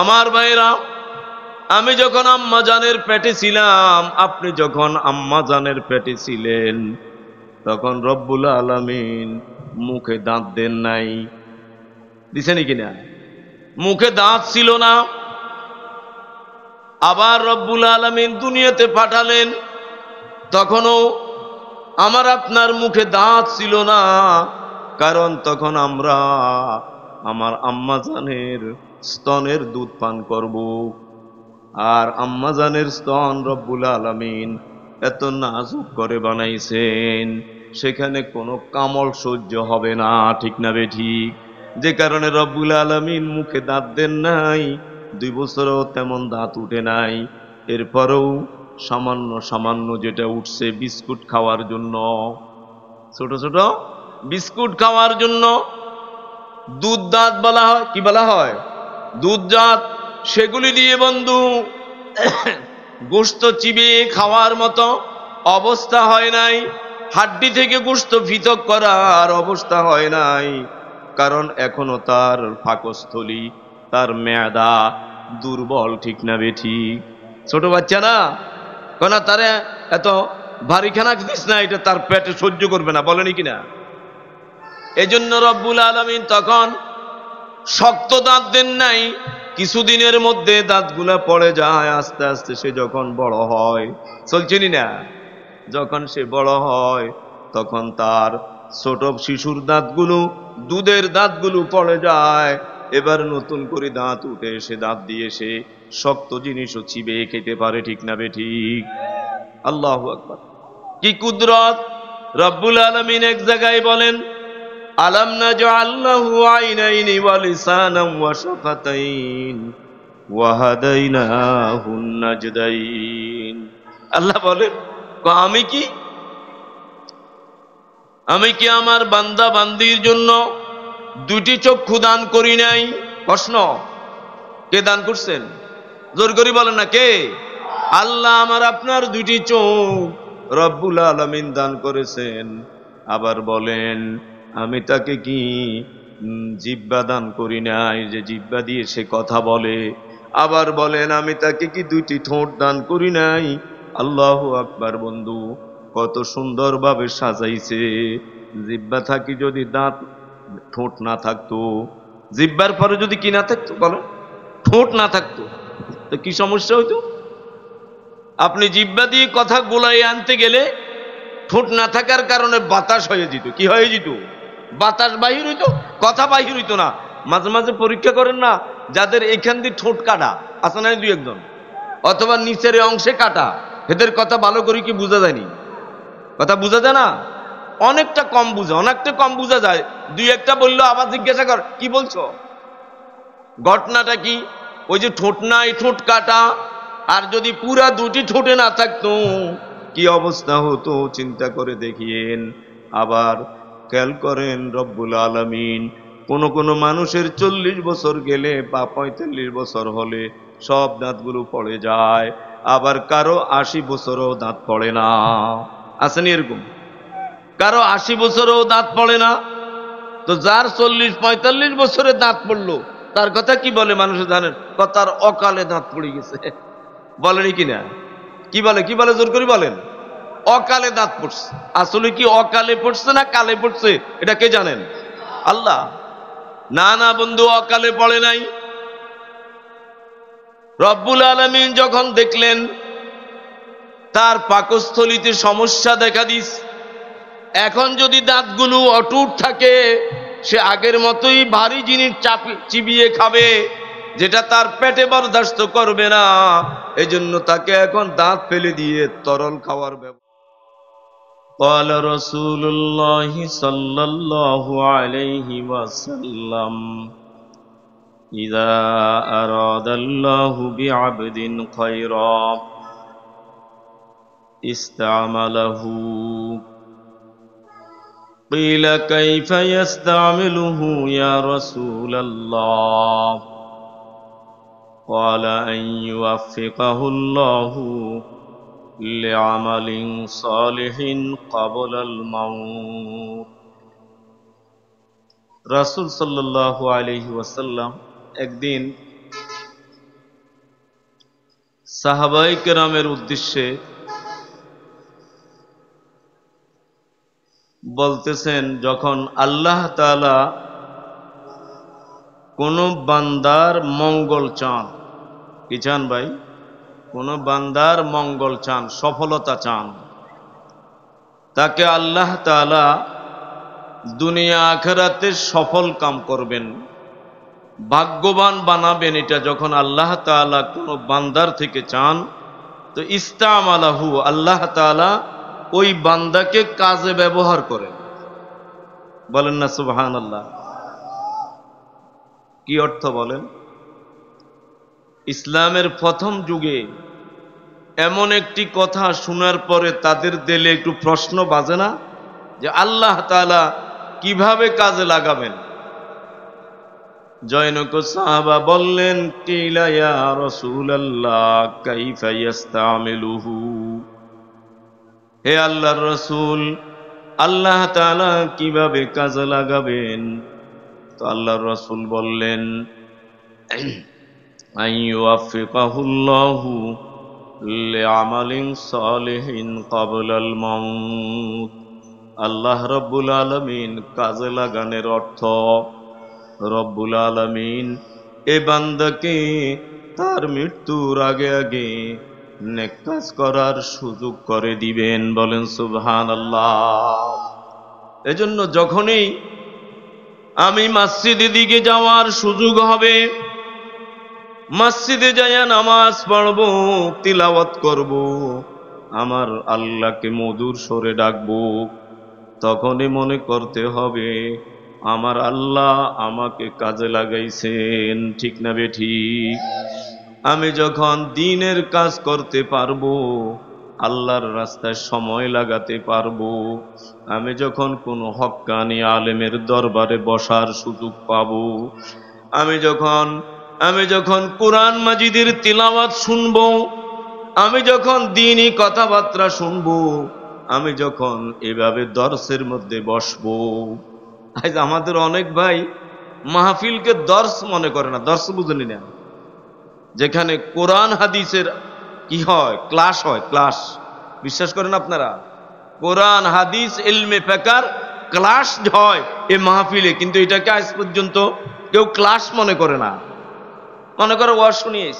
আমার ভাইরা, আমি যখন আম্মা জানের পেটে ছিলাম, আপনি যখন আম্মা জানের পেটে ছিলেন, তখন রব্বুল আলামিন মুখে দাঁত দেন নাই, দিছেনি কিনা? মুখে দাঁত ছিল না। আবার রব্বুল আলামিন দুনিয়াতে পাঠালেন, তখনও আমার আপনার মুখে দাঁত ছিল না, কারণ তখন আমরা আমার আম্মা জানের স্তনের দুধ পান করব। আর আম্মা জানের স্তন রব্বুল আলামিন এত নাজুক করে বানাইছেন, সেখানে কোনো কামল সহ্য হবে না, ঠিক না বেঠিক? যে কারণে রব্বুল আলামিন মুখে দাঁত দেন নাই। 2 বছরও তেমন দাঁত উঠে নাই। এরপরেও সামান্য সামান্য যেটা উঠছে বিস্কুট খাওয়ার জন্য, ছোট ছোট বিস্কুট খাওয়ার জন্য দুধ দাঁত বলা হয়। কি বলা হয়? দুধ দাঁত। সেগুলি দিয়ে বন্ধু গোশত চিবিয়ে খাওয়ার মতো অবস্থা হয় নাই। হাড্ডি থেকে গোশত পৃথক করার অবস্থা হয় নাই, কারণ এখনো তার পাকস্থলী, তার মেয়াদা দুর্বল, ঠিক না বেঠিক? ছোট বাচ্চা না, কেন তারে এত ভারী খানা দিস না, এটা তার পেটে সহ্য করবে না, বলেনি কিনা? এজন্য রব্বুল আলামিন তখন শক্ত দাঁত দেন নাই। কিছুদিনের মধ্যে দাঁতগুলা পড়ে যায়। আস্তে আস্তে সে যখন বড় হয়, চলছেনি না, যখন সে বড় হয়, তখন তার ছোট শিশুর দাঁতগুলো, দুধের দাঁতগুলো পড়ে যায়। এবার নতুন করে দাঁত উঠে, সে দাঁত দিয়ে সে শক্ত জিনিসও চিবে খেতে পারে, ঠিক না বেঠিক? আল্লাহু আকবার! কি কুদরত! রব্বুল আলামিন এক জায়গায় বলেন, আলাম নাজআল লাহু আইনাইনি ওয়া লিসানান ওয়া শাফাতাইন ওয়া হাদাইনাহুন নাজদাইন। আল্লাহ বলেন, আমি কি আমার বান্দা বান্দির জন্য 2টি চক্ষু দান করি নাই? প্রশ্ন, কে দান করছেন? জোর করে বলেন না, কে? আল্লাহ আমার আপনার 2টি চোখ রব্বুল আলামিন দান করেছেন। আবার বলেন, আমি তাকে কি জিহ্বা দান করি নাই, যে জিহ্বা দিয়ে সে কথা বলে? আবার বলেন, আমি তাকে কি 2টি ঠোঁট দান করি নাই? আল্লাহু আকবার! বন্ধু, কত সুন্দরভাবে সাজাইছে। জিহ্বা থাকি যদি দাঁত, ঠোঁট না থাকতো, জিহ্বার পরে যদি কি না থাকতো, বলো, ঠোঁট না থাকতো, তো কি সমস্যা হইতো? আপনি জিহ্বা দিয়ে কথা গোলাই আনতে গেলে ঠোঁট না থাকার কারণে বাতাস হয়ে যেত। কি হয়ে যেত? বাতাস বাহির হইতো, কথা বাহির হইতো না। মাঝে মাঝে পরীক্ষা করেন না, যাদের এখান দিয়ে ঠোঁট কাটা আছে না 2-1 জন, অথবা নিচের অংশে কাটা, এদের কথা ভালো করে কি বোঝা যায়নি? কথা বোঝা যায় না? অনেকটা কম বোঝা যায়। 2-1টা বললো, আবার জিজ্ঞাসা কর কি বলছো, ঘটনাটা কি? ওই যে ঠোঁট নাই, ঠোঁট কাটা। আর যদি পুরা 2টি ঠোঁটে না থাকতো, কি অবস্থা হতো চিন্তা করে দেখিয়েন। আবার খেয়াল করেন, রব্বুল আলামিন কোন কোন মানুষের 40 বছর গেলে বা 45 বছর হলে সব দাঁতগুলো পড়ে যায়। আবার কারো 80 বছরও দাঁত পড়ে না। আসেনি এরকম? কারো 80 বছরও দাঁত পড়ে না। তো যার 40-45 বছরে দাঁত পড়লো, তার কথা কি বলে মানুষ জানেন? তার অকালে দাঁত পড়ে গেছে, বলেনি কিনা? কি বলে জোর করে বলেন? অকালে দাঁত পড়ছে। আসলে কি অকালে পড়ছে না কালে পড়ছে, এটা কে জানেন? আল্লাহ। না না বন্ধু, অকালে পড়ে নাই। রব্বুল আলামিন যখন দেখলেন তার পাকস্থলীতে সমস্যা দেখা দিস, এখন যদি দাঁতগুলো অটুট থাকে, সে আগের মতোই ভারী জিনিস চিবিয়ে খাবে, যেটা তার পেটে বরদাস্ত করবে না। এজন্য তাকে এখন দাঁত ফেলে দিয়ে তরল খাওয়ার ব্যবস্থা। قال رسول الله صلى الله عليه وسلم إذا أراد الله بعبد خيرا استعمله قيل كيف يستعمله يا رسول الله قال أن يوفقه الله لعمل صالح قبل الموت। রাসূল সাল্লাল্লাহু আলাইহি ওয়াসাল্লাম একদিন সাহাবায়ে কেরামের উদ্দেশ্যে বলতেছেন, যখন আল্লাহ তাআলা কোন বান্দার মঙ্গল চান, কি চান ভাই? কোন বান্দার মঙ্গল চান, সফলতা চান, তাকে আল্লাহ তাআলা দুনিয়া আখিরাতে সফল কাম করবেন, ভাগ্যবান বানাবেন। এটা যখন আল্লাহ তাআলা কোন বান্দার থেকে চান, তো ইস্তামালাহু, আল্লাহ তাআলা ওই বান্দাকে কাজে ব্যবহার করেন। বলেন না সুবহানাল্লাহ। কি অর্থ বলেন? ইসলামের প্রথম যুগে এমন একটি কথা শোনার পরে তাদের দিলে একটু প্রশ্ন বাজে না, যে আল্লাহ তাআলা কিভাবে কাজে লাগাবেন? জনৈক সাহাবা বললেন, কিলা ইয়া রাসূলুল্লাহ কাইফা ইস্তামিলুহু, হে আল্লাহর রাসূল, আল্লাহ তাআলা কিভাবে কাজে লাগাবেন? তো আল্লাহর রাসূল বললেন, আইয়ুওয়াফিকাহুল্লাহু লিআমালিন সালিহিন ক্বাবলাল মাউত। আল্লাহ রব্বুল আলামিন কাজে লাগানোর অর্থ, রব্বুল আলামিন এ বান্দাকে তার মৃত্যুর আগে আগে নেক কাজ করার সুযোগ করে দিবেন। বলেন সুবহানাল্লাহ। এজন্য যখনই আমি মসজিদের দিকে যাওয়ার সুযোগ হবে, মসজিদে যাইয়া নামাজ পড়ব, তিলাওয়াত করব, আমার আল্লাহকে মধুর স্বরে ডাকবো, তখনই মনে করতে হবে আমার আল্লাহ আমাকে কাজে লাগাইছেন। ঠিক না বেঠিক? আমি যখন দ্বীনের কাজ করতে পারবো, আল্লাহর রাস্তায় সময় লাগাতে পারবো, আমি যখন কোনো হক্কানি আলেমের দরবারে বসার সুযোগ পাবো, আমি যখন কোরআন মাজিদের তিলাওয়াত শুনবো, আমি যখন দ্বীনি কথাবার্তা শুনবো, আমি যখন এভাবে দর্সের মধ্যে বসবো। আজ আমাদের অনেক ভাই মাহফিলকে দর্স মনে করে না, দর্স বুঝেনি না, যেখানে কোরআন হাদিসের কি হয়, ক্লাস হয়, ক্লাস। বিশ্বাস করেন আপনারা? কোরআন হাদিস ইলমে ফিকহ ক্লাস হয় এই মাহফিলে, কিন্তু এটাকে আজ পর্যন্ত কেউ ক্লাস মনে করে না, মনে করে ওয়াজ শুনিয়েছ।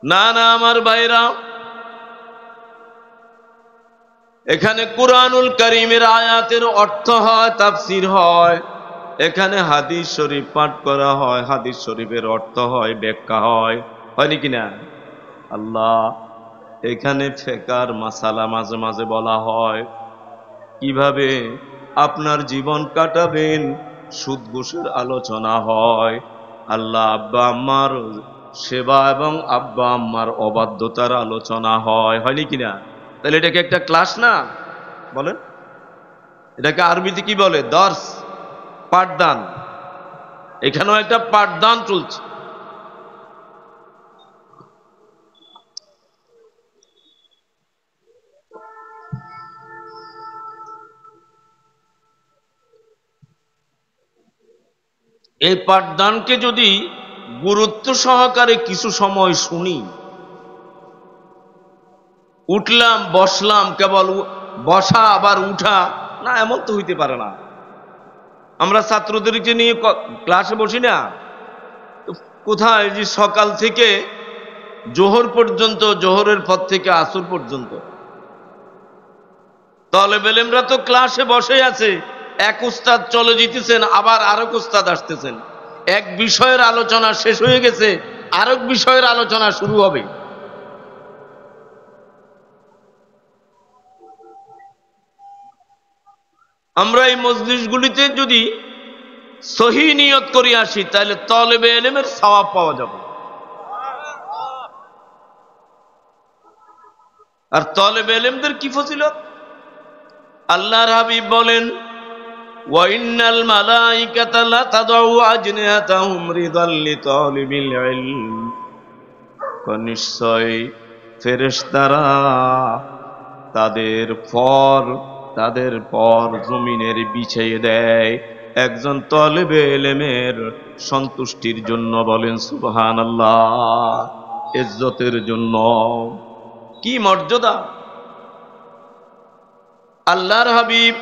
না না আমার ভাইরা, এখানে কুরআনুল কারীমের আয়াতের অর্থ হয়, তাফসীর হয়, এখানে হাদিস শরীফ পাঠ করা হয়, হাদিস শরীফের অর্থ হয়, ব্যাখ্যা হয়, হয়নি কিনা? আল্লাহ, এখানে ফিকহের মাসালা মাঝে মাঝে বলা হয়, কিভাবে আপনার জীবন কাটাবেন সুদ ঘুষের আলোচনা হয়, আল্লাহ আব্বা আম্মার সেবা এবং আব্বা আম্মার অবাধ্যতার আলোচনা হয়, হয়নি কিনা? তাহলে এটাকে একটা ক্লাস না? বলেন, এটাকে আরবিতে কি বলে? দর্স, পাঠদান। এখানেও একটা পাঠদান চলছে। এই পাঠদানকে যদি গুরুত্ব সহকারে কিছু সময় শুনি, উঠলাম বসলাম, কেবল বসা আবার উঠা না, এমন তো হইতে পারে না। আমরা ছাত্রদেরকে নিয়ে ক্লাসে বসি না, কোথায় যে সকাল থেকে জোহর পর্যন্ত, জোহরের পর থেকে আসর পর্যন্ত তালেবে ইলমরা তো ক্লাসে বসে আছে। এক উস্তাদ চলে যেতেছেন, আবার আরেক উস্তাদ আসতেছেন, এক বিষয়ের আলোচনা শেষ হয়ে গেছে, আরেক বিষয়ের আলোচনা শুরু হবে। আমরা এই মজলিসগুলিতে যদি সহি নিয়ত করে আসি, তাহলে তালেবে ইলমের সওয়াব পাওয়া যাবে। আর তালেবে ইলমদের কি ফজিলত? আল্লাহর হাবিব বলেন, ওয়া ইন্নাল মালাইকাতা লা তাদউ আজনিহাতাহুম রিদাল লিতালিবিল ইলম। নিশ্চয় ফেরেশতারা তাদের পর জমিনের বিছিয়ে দেয় একজন তালেবে ইলমের সন্তুষ্টির জন্য। বলেন সুবহানাল্লাহ। ইজ্জতের জন্য। কি মর্যাদা! আল্লাহর হাবিব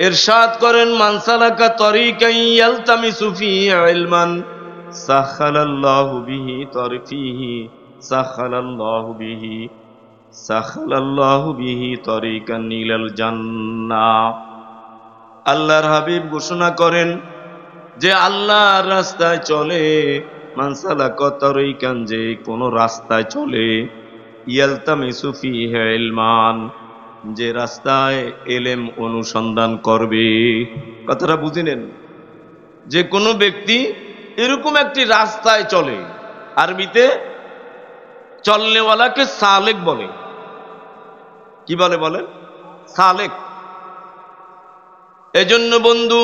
ইরশাদ করেন, মান সালাকা তরিকান ইয়ালতামিসু ফীহি ইলমান সাখালাল্লাহু বিহি তরফিহি সাখালাল্লাহু বিহি তরিকান ইলাল জান্নাহ। আল্লাহর হাবিব ঘোষণা করেন যে আল্লাহর রাস্তায় চলে, মান সালাকা তরিকান, যে কোন রাস্তায় চলে, ইয়ালতামিসু ফীহি ইলমান, যে রাস্তায় এলেম অনুসন্ধান করবে। কথাটা বুঝে নেন, যে কোনো ব্যক্তি এরকম একটি রাস্তায় চলে, আরবিতে চলনেওয়ালাকে সালেক বলে। কি বলে বলেন? সালেক। এজন্য বন্ধু,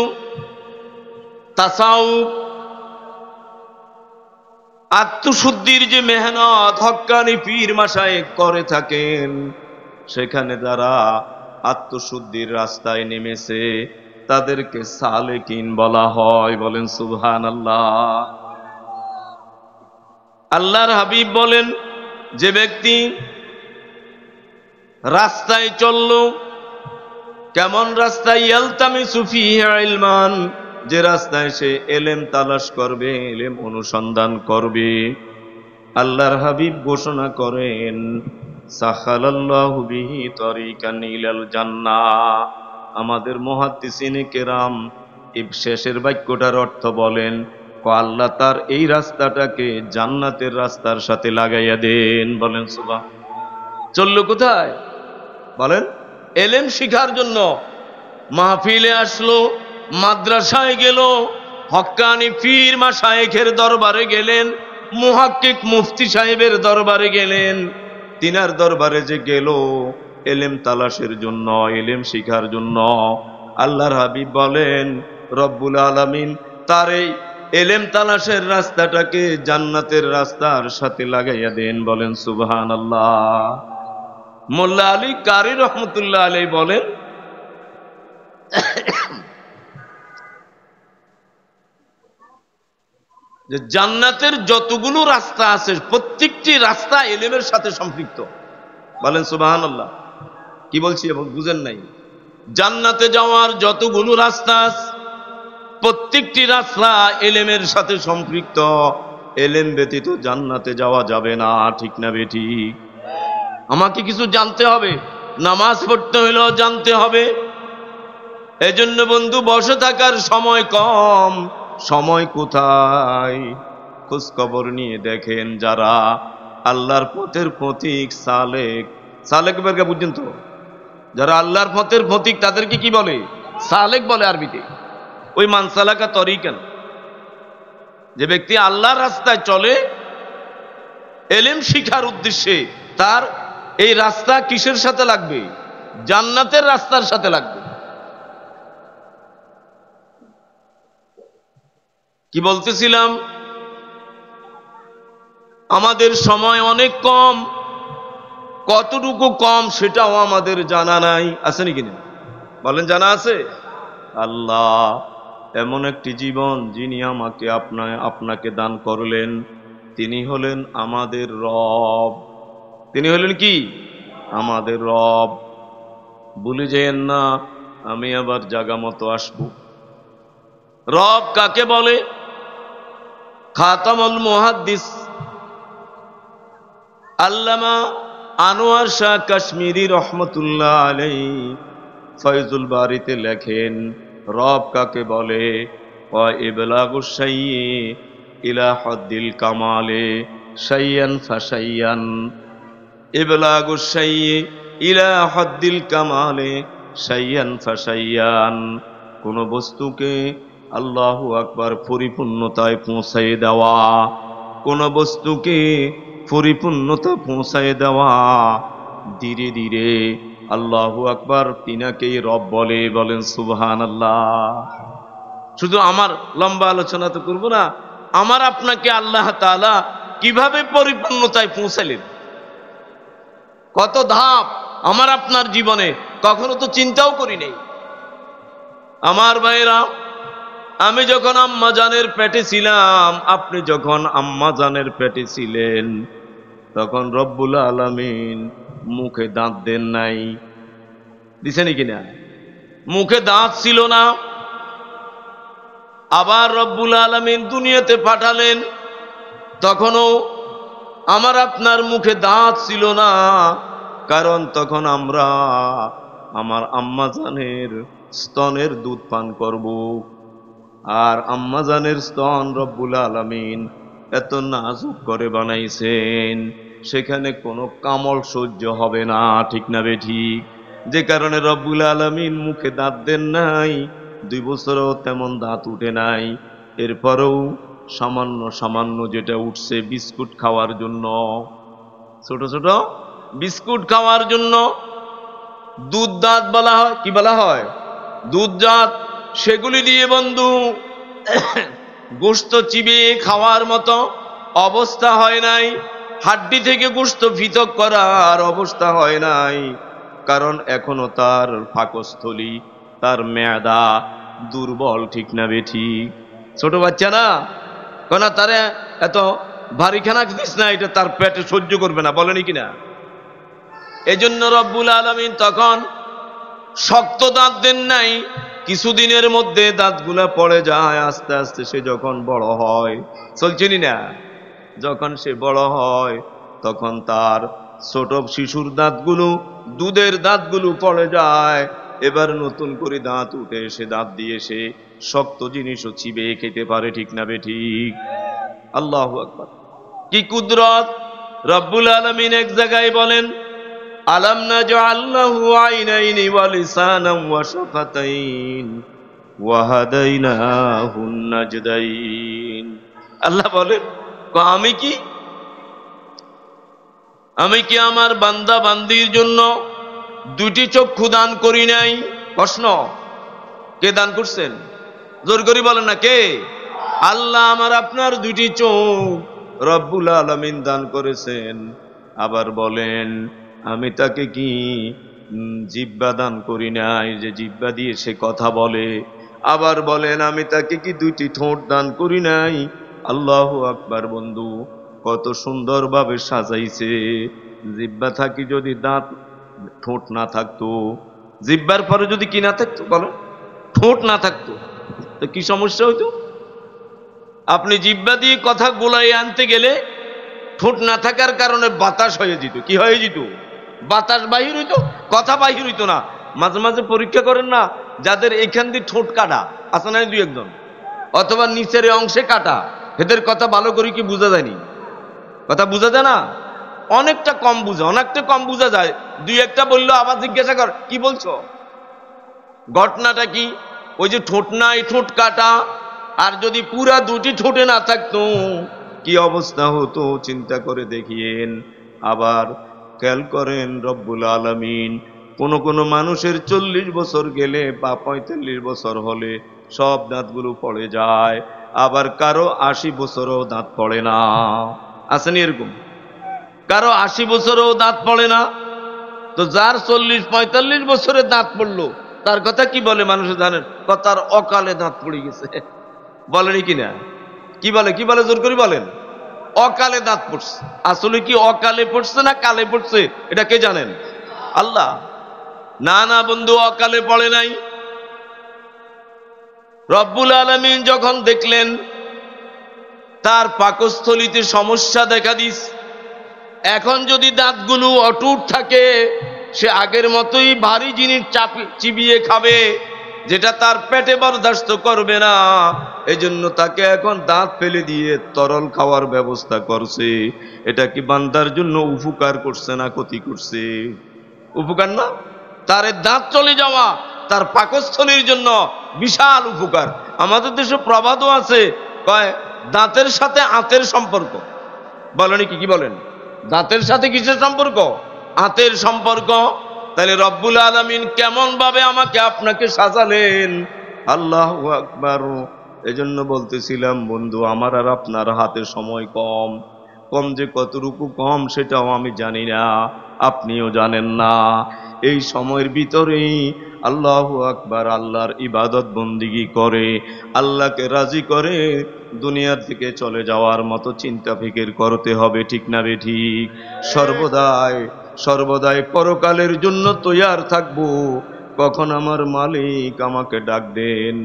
তাসাউফ আত্মশুদ্ধির যে মেহনত হক্কানি পীর মাশায়েখ করে থাকেন, সেখানে যারা আত্মশুদ্ধির রাস্তায় নেমেছে তাদেরকে সালেকিন বলা হয়। বলেন সুবহানাল্লাহ। আল্লাহর হাবিব বলেন, যে ব্যক্তি রাস্তায় চলল, কেমন রাস্তায়? ইয়ালতামিসু ফীহি ইলমান, যে রাস্তায় সে এলেম তালাশ করবে, এলেম অনুসন্ধান করবে, আল্লাহর হাবিব ঘোষণা করেন, সাখালাল্লাহু বিহি তরিকান ইলাল জান্নাহ। আমাদের মুহাদ্দিসিনে কেরাম এই শেষের বাক্যটার অর্থ বলেন, আল্লাহ তার এই রাস্তাটাকে জান্নাতের রাস্তার সাথে লাগাইয়া দেন। বলেন সুবহান। চললো কোথায়? বলেন, এলেম শিখার জন্য। মাহফিলে আসলো, মাদ্রাসায় গেল, হক্কানি পীর মাশায়েখের দরবারে গেলেন, মুহাক্কিক মুফতি সাহেবের দরবারে গেলেন, তিনার দরবারে যে গেল এলেম তালাশের জন্য, এলেম শিখার জন্য। আল্লাহর হাবিব বলেন, রব্বুল আলামিন তার এই এলেম তালাশের রাস্তাটাকে জান্নাতের রাস্তার সাথে লাগাইয়া দেন। বলেন সুবহানাল্লাহ। মোল্লা আলী কারি রহমতুল্লাহ আলাইহি বলেন, যে জান্নাতের যতগুলো রাস্তা আছে প্রত্যেকটি রাস্তা এলেমের সাথে সম্পৃক্ত। বলেন সুবহানাল্লাহ। কি বলছি এবং বুঝেন নাই? জান্নাতে যাওয়ার যতগুলো রাস্তা আছে প্রত্যেকটি রাস্তা এলেমের সাথে সম্পৃক্ত। এলেম ব্যতীত জান্নাতে যাওয়া যাবে না। ঠিক না বেঠিক? আমাকে কিছু জানতে হবে, নামাজ পড়তে হইলেও জানতে হবে। এজন্য বন্ধু, বসে থাকার সময় কম, সময় কোথায়? খোঁজ খবর নিয়ে দেখেন, যারা আল্লাহর পথের পথিক সালেক, সালেক বেরকা বুঝছেন তো? যারা আল্লাহর পথের পথিক তাদেরকে কি বলে? সালেক বলে আরবিতে। ওই মান সালাকা তরিকান, যে ব্যক্তি আল্লাহর রাস্তায় চলে এলেম শিখার উদ্দেশ্যে, তার এই রাস্তা কিসের সাথে লাগবে? জান্নাতের রাস্তার সাথে লাগবে। কি বলতেছিলাম? আমাদের সময় অনেক কম, কতটুকু কম সেটাও আমাদের জানা নাই। আছে নাকি না? বলেন, জানা আছে? আল্লাহ এমন একটি জীবন যিনি আমাকে আপনাকে দান করলেন, তিনি হলেন আমাদের রব। তিনি হলেন কি? আমাদের রব। ভুলে যেন না, আমি আবার জায়গা মতো আসবো। রব কাকে বলে? খাতামুল মুহাদ্দিস আল্লামা আনোয়ার শাহ কাশ্মীরি রহমতুল্লাহ আলাইহি ফয়জুল বারিতে লেখেন, রব কাকে বলে? ওয়া ইবলাগুশ শাইয়্যি ইলা হাদ্দিল কামালে শাইয়ান ফাশাইয়ান। ইবলাগুশ শাইয়্যি ইলা হাদ্দিল কামালে শাইয়ান ফাশাইয়ান। কোন বস্তুকে আল্লাহু আকবার পরিপূর্ণতায় পৌঁছায় দেওয়া, কোন বস্তুকে পরিপূর্ণতা পৌঁছায় দেওয়া, ধীরে ধীরে আল্লাহু আকবার তিনাকেই রব বলে। বলেন সুবহানাল্লাহ। শুধু আমার লম্বা আলোচনা তো করব না, আমার আপনাকে আল্লাহ তাআলা কিভাবে পরিপূর্ণতায় পৌঁছালেন, কত ধাপ আমার আপনার জীবনে কখনো তো চিন্তাও করি নাই। আমার ভাইরা, আমি যখন আম্মা জানের পেটে ছিলাম, আপনি যখন আম্মা জানের পেটে ছিলেন, তখন রব্বুল আলামিন মুখে দাঁত দেন নাই। দিছেনি কিনা? মুখে দাঁত ছিল না। আবার রব্বুল আলামিন দুনিয়াতে পাঠালেন, তখনও আমার আপনার মুখে দাঁত ছিল না, কারণ তখন আমরা আমার আম্মা জানের স্তনের দুধ পান করব। আর আম্মা জানের স্তন রব্বুল আলামিন এত নাজুক করে বানাইছেন, সেখানে কোনো কামল সহ্য হবে না, ঠিক না বেঠিক? যে কারণে রব্বুল আলামিন মুখে দাঁত দেন নাই। 2 বছরও তেমন দাঁত উঠে নাই। এরপরেও সামান্য সামান্য যেটা উঠছে বিস্কুট খাওয়ার জন্য, ছোট ছোট বিস্কুট খাওয়ার জন্য দুধ দাঁত বলা হয়। কি বলা হয়? দুধ দাঁত। সেগুলি দিয়ে বন্ধু গোশত চিবিয়ে খাওয়ার মতো অবস্থা হয় নাই। হাড্ডি থেকে গোশত পৃথক করার অবস্থা হয় নাই, কারণ এখনো তার পাকস্থলী, তার মেয়াদা দুর্বল, ঠিক না বেঠিক? ছোট বাচ্চা না, কেন তারে এত ভারী খানা দিস না, এটা তার পেটে সহ্য করবে না, বলেনি কিনা? এজন্য রব্বুল আলামিন তখন শক্ত দাঁত দেন নাই। কিছুদিনের মধ্যে দাঁতগুলা পড়ে যায়। আস্তে আস্তে সে যখন বড় হয়, চলছেনি না, যখন সে বড় হয় তখন তার ছোট শিশুর দাঁতগুলো, দুধের দাঁতগুলো পড়ে যায়। এবার নতুন করে দাঁত উঠে, সে দাঁত দিয়ে সে শক্ত জিনিসও চিবে খেতে পারে, ঠিক না বেঠিক? আল্লাহু আকবার! কি কুদরত! রব্বুল আলামিন এক জায়গায় বলেন, আলাম নাজআল লাহু আইনাইনি ওয়া লিসানান ওয়া শাফাতাইন ওয়া হাদাইনাহুন নাজদাইন। আল্লাহ বলেন, আমি কি আমার বান্দা বান্দির জন্য 2টি চক্ষু দান করি নাই? প্রশ্ন, কে দান করছেন? জোর করে বলেন না, কে? আল্লাহ আমার আপনার 2টি চোখ রব্বুল আলামিন দান করেছেন। আবার বলেন, আমি তাকে কি জিহ্বা দান করি নাই, যে জিহ্বা দিয়ে সে কথা বলে? আবার বলেন, আমি তাকে কি 2টি ঠোঁট দান করি নাই? আল্লাহু আকবার! বন্ধু, কত সুন্দরভাবে সাজাইছে। জিহ্বা থাকি যদি দাঁত, ঠোঁট না থাকতো, জিহ্বার পরে যদি কি না থাকতো, বলো, ঠোঁট না থাকতো, তো কি সমস্যা হইতো? আপনি জিহ্বা দিয়ে কথা গোলাই আনতে গেলে ঠোঁট না থাকার কারণে বাতাস হয়ে যেত। কি হয়ে যেত? বাতাস বাহির হইতো, কথা বাহির হইতো না। মাঝে মাঝে পরীক্ষা করেন না, যাদের এখান দিয়ে ঠোঁট কাটা আছে না 2-1 অথবা নিচের অংশে কাটা, এদের কথা ভালো করে কি বোঝা যায়নি? কথা বোঝা যায় না? অনেকটা কম বোঝা যায়। 2-1টা বললো, আবার জিজ্ঞাসা কর কি বলছো, ঘটনাটা কি? ওই যে ঠোঁট নাই, ঠোঁট কাটা। আর যদি পুরা 2টি ঠোঁটে না থাকতো, কি অবস্থা হতো চিন্তা করে দেখিয়েন। আবার খেয়াল করেন, রব্বুল আলামিন কোন মানুষের 40 বছর গেলে বা 45 বছর হলে সব দাঁতগুলো পড়ে যায়। আবার কারো 80 বছরও দাঁত পড়ে না। আসেনি এরকম? কারো 80 বছরও দাঁত পড়ে না। তো যার 40-45 বছরে দাঁত পড়লো, তার কথা কি বলে মানুষ জানেন? তার অকালে দাঁত পড়ে গেছে, বলেনি কিনা? কি বলে জোর করে বলেন? অকালে দাঁত পড়ছে। আসলে কি অকালে পড়ছে না কালে পড়ছে, এটা কে জানেন? আল্লাহ। না বন্ধু, অকালে পড়ে নাই। রব্বুল আলামিন যখন দেখলেন তার পাকস্থলীতে সমস্যা দেখা দিস, এখন যদি দাঁতগুলো অটুট থাকে, সে আগের মতোই ভারী জিনিস চিবিয়ে খাবে, যেটা তার পেটে বরদাস্ত করবে না। এজন্য তাকে এখন দাঁত ফেলে দিয়ে তরল খাওয়ার ব্যবস্থা করছে। এটা কি বান্দার জন্য উপকার করছে না ক্ষতি করছে? উপকার না? তার দাঁত চলে যাওয়া তার পাকস্থলীর জন্য বিশাল উপকার। আমাদের দেশে প্রবাদও আছে, কয় দাঁতের সাথে আঁতের সম্পর্ক। বলেন কি বলেন? দাঁতের সাথে কিসের সম্পর্ক? আঁতের সম্পর্ক। তাহলে রব্বুল আলামিন কেমন ভাবে আমাকে আপনাকে সাজালেন! আল্লাহু আকবার! এজন্য বলতেছিলাম বন্ধু, আমার আর আপনার হাতে সময় কম। কম যে কতটুকু কম সেটাও আমি জানি না, আপনিও জানেন না। এই সময়ের ভিতরেই আল্লাহু আকবার, আল্লাহর ইবাদত বন্দিগি করে আল্লাহকে রাজি করে দুনিয়ার থেকে চলে যাওয়ার মতো চিন্তা ফিকির করতে হবে, ঠিক না বে ঠিক? সর্বদাই পরকালের জন্য তৈয়ার থাকবো, কখন আমার মালিক আমাকে ডাক দেন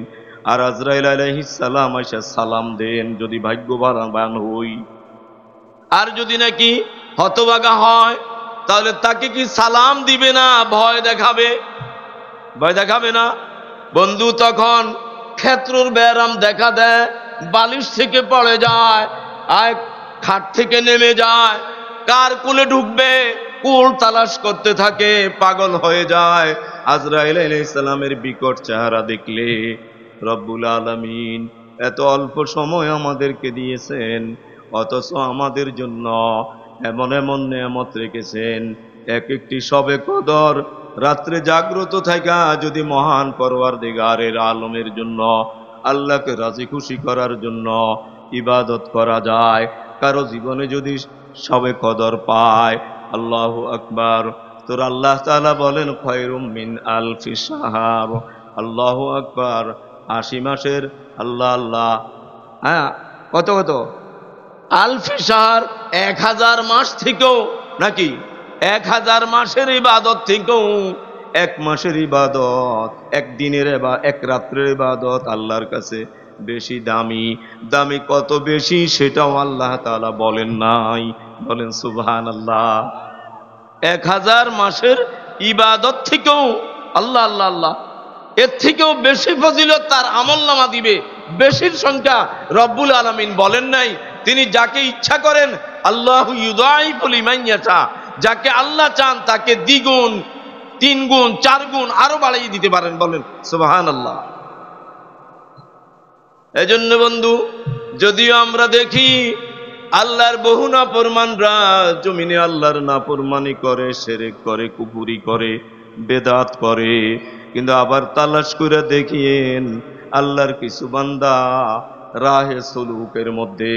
আর আজরাইল আলাইহিস সালাম আইসা সালাম দেন, যদি ভাগ্যবান হই। আর যদি নাকি হতভাগা হয়, তাহলে তাকে কি সালাম দিবে না ভয় দেখাবে? ভয় দেখাবে না? বন্ধু, তখন ক্ষেত্রর ব্যারাম দেখা দেয়, বালিশ থেকে পড়ে যায়, আর খাট থেকে নেমে যায়, কার কুলে ঢুকবে কুল তালাশ করতে থাকে, পাগল হয়ে যায়। আজরাইল আলাইহিস সালামের বিকট চেহারা দেখলে রব্বুল আলামিন এত অল্প সময় আমাদেরকে দিয়েছেন, অথচ আমাদের জন্য এমন এমন নেয়ামত রেখেছেন। এক একটি শবে কদর রাত্রে জাগ্রত থাকা যদি মহান পরওয়ারদিগারের আলমের জন্য, আল্লাহকে রাজি খুশি করার জন্য ইবাদত করা যায়, কারো জীবনে যদি শবে কদর পায়, আল্লাহু আকবার, তোর আল্লাহ তাআলা বলেন খায়রুম মিন আলফি শাহর। আল্লাহু আকবার, ৮০ মাসের আল্লাহ আল্লাহ, হ্যাঁ, কত কত আলফি শাহর, ১০০০ মাস থেকেও, নাকি ১০০০ মাসের ইবাদত থেকেও এক মাসের ইবাদত, একদিনের এক রাত্রের ইবাদত আল্লাহর কাছে বেশি দামি। দামি কত বেশি সেটাও আল্লাহ তাআলা বলেন নাই, বলেন সুবহানাল্লাহ। ১০০০ মাসের ইবাদত থেকেও আল্লাহ আল্লাহ আল্লাহ, এর থেকেও বেশি ফজিলত তার আমলনামা দিবে। বেশির সংখ্যা রব্বুল আলামিন বলেন নাই, তিনি যাকে ইচ্ছা করেন আল্লাহু ইউযাইফু লিমান ইয়াশা, যাকে আল্লাহ চান তাকে দ্বিগুণ, ৩ গুণ, ৪ গুণ আরো বাড়িয়ে দিতে পারেন, বলেন সুবহানাল্লাহ। এজন্য বন্ধু, যদিও আমরা দেখি আল্লাহর বহু নাফরমানরা জমিনে আল্লাহর নাফরমানি করে, শিরক করে, কুফরি করে, বেদাত করে, কিন্তু আবার তালাশ করে দেখিয়েন আল্লাহর কিছু বান্দা রাহে সুলুকের মধ্যে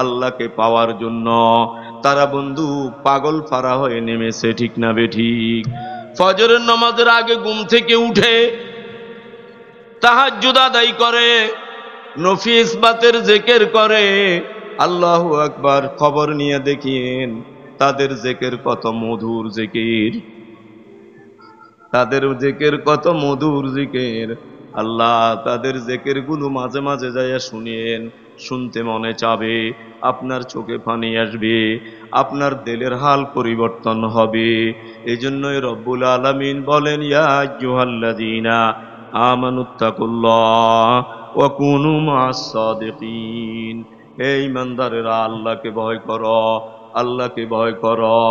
আল্লাহকে পাওয়ার জন্য তারা বন্ধু পাগল ফারা হয়ে নেমেছে, ঠিক না বে ঠিক? ফজরের নামাজের আগে ঘুম থেকে উঠে তাহাজ্জুদ আদায় করে, নফি ইসবাতের জিকির করে, আল্লাহু আকবার। খবর নিয়ে দেখিয়েন তাদের জিকির কত মধুর জিকির, তাদের জিকির কত মধুর জিকির। আল্লাহ তাদের জিকির গুলো মাঝে মাঝে যাইয়া শুনিয়েন, শুনতে মনে চাবে, আপনার চোখে পানি আসবে, আপনার দিলের হাল পরিবর্তন হবে। এজন্যই রব্বুল আলামিন বলেন ইয়া আইয়ুহাল্লাযীনা আমানুত্তাকুল্লাহ ওয়া কুনু মা'আস সাদিকিন। হে ঈমানদারেরা, আল্লাহকে ভয় করো, আল্লাহকে ভয় করো,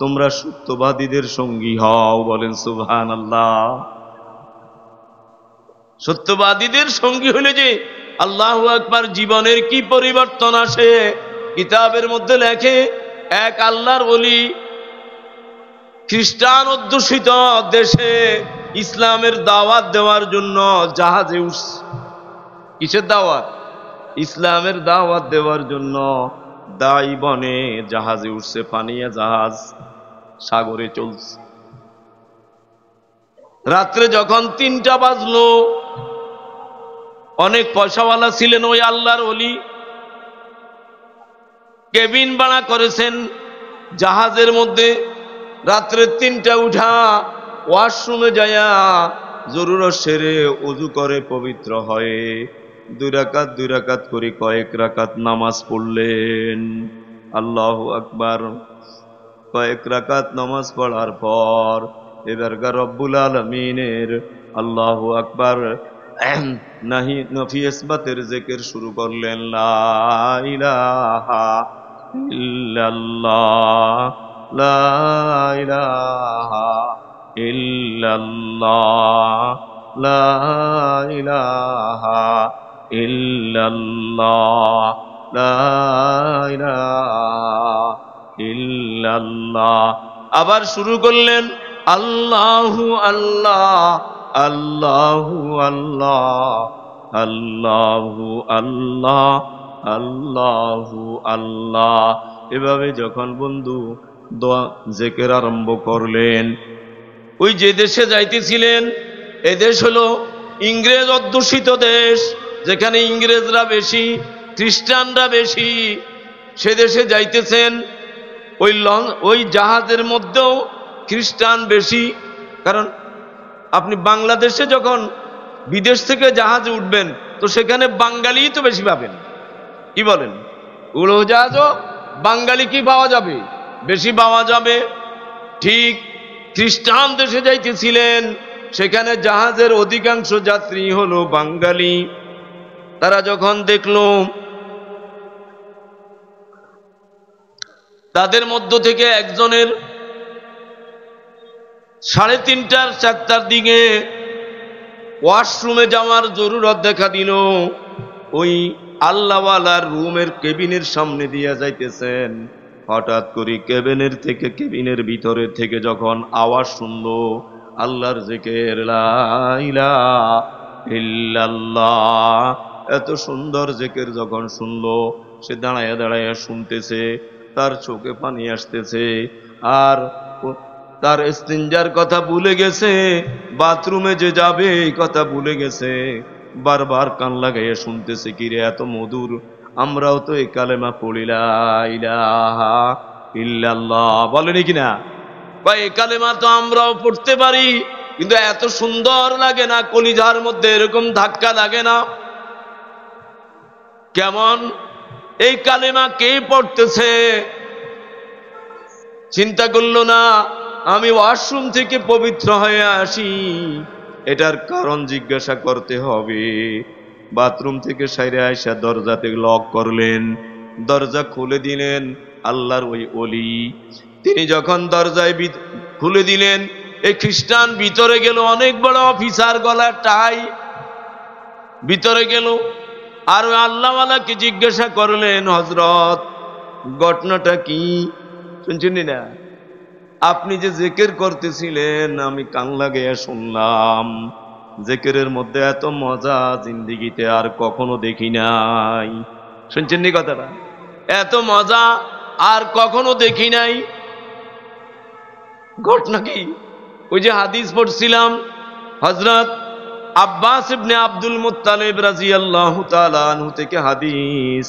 তোমরা সত্যবাদীদের সঙ্গী হও, বলেন সুবহানাল্লাহ। সত্যবাদীদের সঙ্গী হলে যে আল্লাহু আকবার, জীবনের কি পরিবর্তন আসে। কিতাবের মধ্যে লেখে এক আল্লাহর ওলি খ্রিস্টান অধ্যুষিত দেশে ইসলামের দাওয়াত দেওয়ার জন্য জাহাজে উঠছে। কিসের দাওয়াত? ইসলামের দাওয়াত দেওয়ার জন্য দাই বনে জাহাজে উঠছে, পানিয়া জাহাজ সাগরে চলছে। রাত্রে যখন ৩টা বাজলো, অনেক পয়সাওয়ালা ছিলেন ওই আল্লাহর ওলি, কেবিন ভাড়া করেছেন জাহাজের মধ্যে। রাত্রে ৩টা উঠা ওয়াশরুমে যায়া জরুরত সেরে ওযু করে পবিত্র হয়ে ২ রাকাত করে কয়েক রাকাত নামাজ পড়লেন। আল্লাহু আকবার। কয়েক রাকাত নামাজ পড়ার পর এবারকার রব্বুল আলামিনের আল্লাহু আকবার নফি ইসবাতের জিকির শুরু করলেন। লা ইলাহা ইল্লাল্লাহ, লা ইলাহা ইল্লাল্লাহ, লা ইলাহা ইল্লাল্লাহ, লা ইলাহা ইল্লাল্লাহ। আবার শুরু করলেন আল্লাহু আল্লাহ, আল্লাহু আল্লাহ, আল্লাহু আল্লাহ, আল্লাহু আল্লাহ। এভাবে যখন বন্ধু দোয়া জিকির আরম্ভ করলেন, ওই যে দেশে যাইতেছিলেন এ দেশ হলো ইংরেজ অধ্যুষিত দেশ, যেখানে ইংরেজরা বেশি, খ্রিস্টানরা বেশি। সে দেশে যাইতেছেন, ওই জাহাজের মধ্যেও খ্রিস্টান বেশি। কারণ আপনি বাংলাদেশে যখন বিদেশ থেকে জাহাজে উঠবেন তো সেখানে বাঙালি তো বেশি পাবেন, কি বলেন? উড়োজাহাজও বাঙালি কি পাওয়া যাবে? বেশি পাওয়া যাবে। ঠিক খ্রিস্টান দেশে যাইতেছিলেন, সেখানে জাহাজের অধিকাংশ যাত্রী হলো বাঙালি। তারা যখন দেখল তাদের মধ্য থেকে একজনের 3:30 4টার দিকে ওয়াশরুমে যাওয়ার জরুরত দেখা দিল। ওই আল্লাহওয়ালার রুমের কেবিনের সামনে দিয়ে যাইতেছেন, হঠাৎ করে কেবিনের ভিতরে থেকে যখন আওয়াজ শুনলো আল্লাহর জিকির, লা ইলাহা ইল্লাল্লাহ, এত সুন্দর জিকির যখন শুনলো, সে দাঁড়ায় দাঁড়ায় শুনতেছে, তার চোখে পানি আসতেছে, আর তার ইস্তিনজার কথা ভুলে গেছে, বাথরুমে যে যাবে এই কথা ভুলে গেছে। বারবার কান লাগাইয়া শুনতেছে, কিরে এত মধুর, আমরাও তো এই কালেমা পড়ি, লা ইলাহা ইল্লাল্লাহ, বলেনি কিনা? বা এই কালেমা তো আমরাও পড়তে পারি, কিন্তু এত সুন্দর লাগে না, কলিজার মধ্যে এরকম ধাক্কা লাগে না। কেমন এই কালেমা কে পড়তেছে? চিন্তা করলো না, আমি ওয়াশরুম থেকে পবিত্র হয়ে আসি, এটার কারণ জিজ্ঞাসা করতে হবে। বাথরুম থেকে সাইরে আইসা দরজাতে লক করলেন, দরজা খুলে দিলেন আল্লাহর ওই ওলি। তিনি যখন দরজায় খুলে দিলেন, এই খ্রিস্টান ভিতরে গেল, অনেক বড় অফিসার, গলা টাই, ভিতরে গেল। আর ওই আল্লাহওয়ালাকে জিজ্ঞাসা করলেন, হযরত ঘটনাটা কি? শুনছেন না? আপনি যে জিকির করতেছিলেন আমি কান লাগাইয়া শুনলাম, জিকিরের মধ্যে এত মজা জিন্দেগিতে আর কখনো দেখি নাই। শুনছেন নি কথাটা? এত মজা আর কখনো দেখি নাই। ঘটনা কি? ওই যে হাদিস পড়ছিলাম, হযরত আব্বাস ইবনে আব্দুল মুত্তালিব রাদিয়াল্লাহু তাআলা আনহু থেকে হাদিস,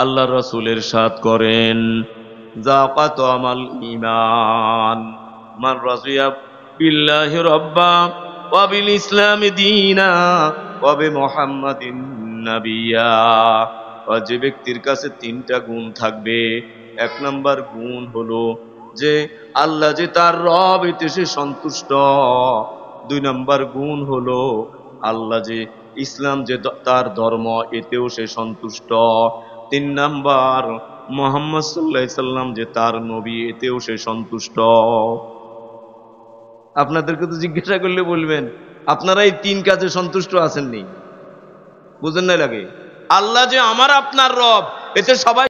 আল্লাহর রাসূল ইরশাদ করেন, যাকাত আমাল ঈমান মান রাজিয়া বিল্লাহি রাব্বা ওয়া বিল ইসলামি দীনা ওয়া বি মুহাম্মাদিন নাবিয়্যা। যে ব্যক্তির কাছে 3টা গুণ থাকবে, 1 নাম্বার গুণ হলো যে আল্লাহ যে তার রব এতে সে সন্তুষ্ট, 2 নাম্বার গুণ হলো আল্লাহ যে ইসলাম যে তার ধর্ম এতেও সে সন্তুষ্ট, 3 নাম্বার মুহাম্মদ সাল্লাল্লাহু আলাইহি সাল্লাম যে তার নবী এতেও সে সন্তুষ্ট। আপনাদেরকে তো জিজ্ঞাসা করলে বলবেন আপনারা এই 3 কাজে সন্তুষ্ট আছেননি, বুঝেন না লাগে? আল্লাহ যে আমার আপনার রব এতে সবাই